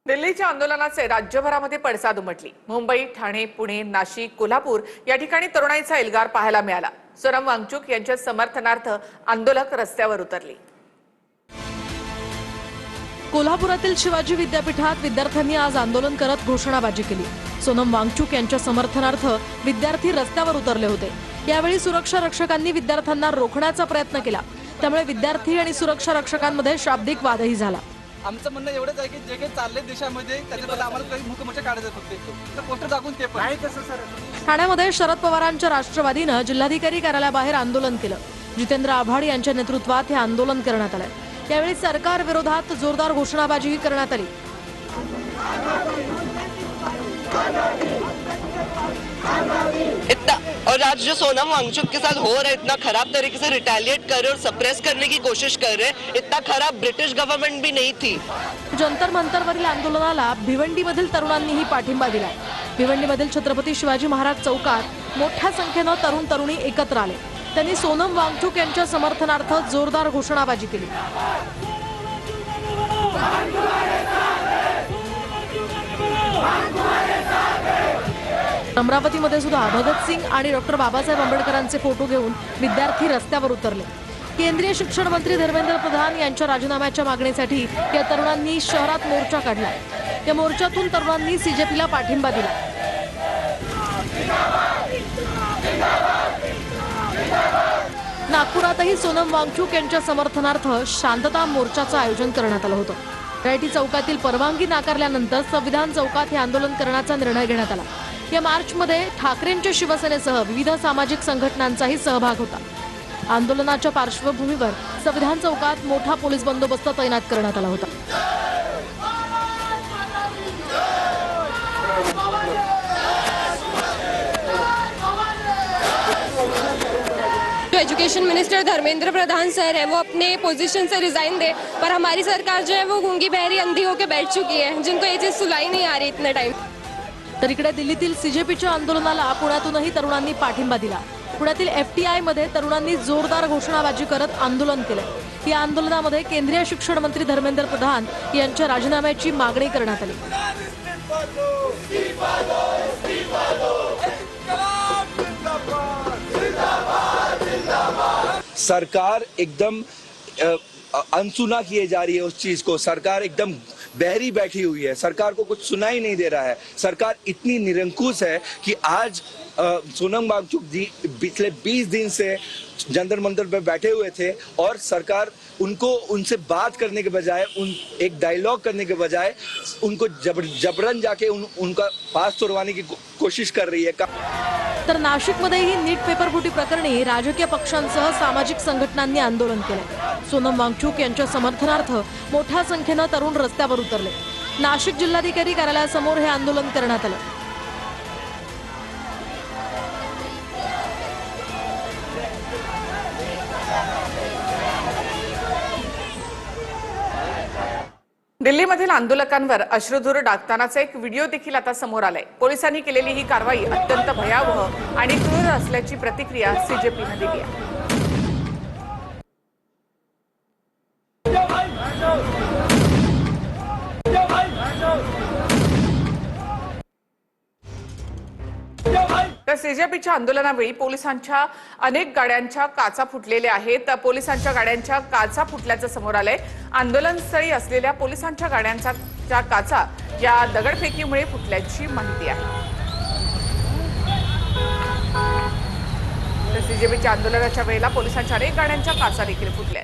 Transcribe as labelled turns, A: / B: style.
A: दिल्लीच्या आंदोलनाचे राज्यभरामध्ये पडसाद उमटली। मुंबई, ठाणे, पुणे, नाशिक, कोल्हापूर या ठिकाणी तरुणाईचा एल्गार पाहायला मिळाला। सोनम वांगचुक यांच्या समर्थनार्थ आंदोलक रस्त्यावर उतरली।
B: कोल्हापुरातील शिवाजी विद्यापीठात विद्यार्थ्यांनी आज आंदोलन करत घोषणाबाजी केली। सोनम वांगचुक यांच्या समर्थनार्थ विद्यार्थी रस्त्यावर उतरले होते। यावेळी सुरक्षा रक्षकांनी विद्यार्थ्यांना रोखण्याचा प्रयत्न केला, त्यामुळे विद्यार्थी आणि सुरक्षा रक्षकांमध्ये शाब्दिक वादही झाला।
C: आमचं म्हणणं एवढंच आहे की जे काही चालले देशामध्ये त्याच्याबद्दल आम्हाला काही मुख्यमंत्री काढायचं फक्त तर पोस्टर दाखवून ते पण नाही तसं सर।
B: ठाण्यामध्ये शरद पवारांच्या राष्ट्रवादीनं जिल्हाधिकारी कार्यालयाबाहेर आंदोलन केलं। जितेंद्र आव्हाड यांच्या नेतृत्वात हे आंदोलन करण्यात आलं। यावेळी सरकार विरोधात जोरदार घोषणाबाजीही करण्यात आली।
D: और आज जो सोनम वांगचुक के साथ हो रहा है, इतना खराब तरीके से रिटेलिएट कर रहे और सप्रेस करने की कोशिश कर रहे, इतना खराब ब्रिटिश गवर्नमेंट भी नहीं थी।
B: जंतर मंतरवरील आंदोलनाला भिवंडीमधील तरुणांनीही पाठिंबा दिला। भिवंडीमधील छत्रपती शिवाजी महाराज चौकात मोठ्या संख्येने तरुण तरुणी एकत्र आले। त्यांनी सोनम वांगचुक यांच्या समर्थनार्थ जोरदार घोषणाबाजी केली। अमरावतीमध्ये सुद्धा भगतसिंग आणि डॉक्टर बाबासाहेब आंबेडकरांचे फोटो घेऊन विद्यार्थी रस्त्यावर उतरले। केंद्रीय शिक्षण मंत्री धर्मेंद्र प्रधान यांच्या राजीनाम्याच्या मागणीसाठी या तरुणांनी शहरात मोर्चा काढला। या मोर्चातून तरुणांनी सीजेपीला पाठिंबा दिला। नागपुरातही सोनम वांगचुक यांच्या समर्थनार्थ शांतता मोर्चाचं आयोजन करण्यात आलं होतं। रायटी चौकातील परवानगी नाकारल्यानंतर संविधान चौकात हे आंदोलन करण्याचा निर्णय घेण्यात आला। या मार्चमध्ये ठाकरेंच्या शिवसेनेसह विविध सामाजिक संघटनांचाही सहभाग होता। आंदोलनाच्या पार्श्वभूमीवर संविधान चौकात मोठा पोलीस बंदोबस्त तैनात करण्यात आला होता।
E: जो education minister Dharmendra Pradhan sir है वो अपने पोजीशन से रिजाइन दे, पर हमारी सरकार जो है वो गूंगी बहरी अंधी होकर बैठ चुकी है, जिनको ये चीज सुलाई नहीं आ रही इतने टाइम।
B: तर इकडे दिल्लीतील सीजेपीच्या आंदोलनाला पुण्यातूनही तरुणांनी पाठिंबा दिला। पुण्यातील एफटीआय मध्ये तरुणांनी जोरदार घोषणाबाजी करत आंदोलन केलं। या आंदोलनामध्ये केंद्रीय शिक्षण मंत्री धर्मेंद्र प्रधान यांच्या राजीनाम्याची मागणी करण्यात आली।
F: सरकार एकदम अनसुना किए जा रही है उस चीज को। सरकार एकदम बहरी बैठी हुई है, सरकार को कुछ सुनाई नहीं दे रहा है। सरकार इतनी निरंकुश है कि आज सोनम वांगचुक जी पिछले 20 दिन से जंतर मंतर पे बैठे हुए थे और सरकार उनको उनसे बात करने के बजाय एक डायलॉग करने के बजाय उनको जबरन जाके उनका पास तोड़वाने की कोशिश कर रही है।
B: तर नाशिकमध्येही नीट पेपर फुटी प्रकरणी राजकीय पक्षांसह सामाजिक संघटनांनी आंदोलन केले। सोनम वांगचुक यांच्या समर्थनार्थ मोठ्या संख्येने तरुण रस्त्यावर उतरले। नाशिक जिल्हाधिकारी कार्यालयासमोर हे आंदोलन करण्यात आलं।
A: दिल्लीमधील आंदोलकांवर अश्रुधूर डागतानाचा एक व्हिडिओ देखील आता समोर आलाय। पोलिसांनी केलेली ही कारवाई अत्यंत भयावह आणि क्रूर असल्याची प्रतिक्रिया सीजेपीने दिली आहे। तर सीजेपीच्या आंदोलनावेळी पोलिसांच्या अनेक गाड्यांच्या काचा फुटलेल्या आहेत। पोलिसांच्या गाड्यांच्या काचा फुटल्याचं समोर आलंय। आंदोलनस्थळी असलेल्या पोलिसांच्या गाड्यांच्या काचा या दगडफेकीमुळे फुटल्याची माहिती आहे। तर सीजेपीच्या आंदोलनाच्या वेळेला पोलिसांच्या अनेक गाड्यांच्या काचा देखील फुटल्या।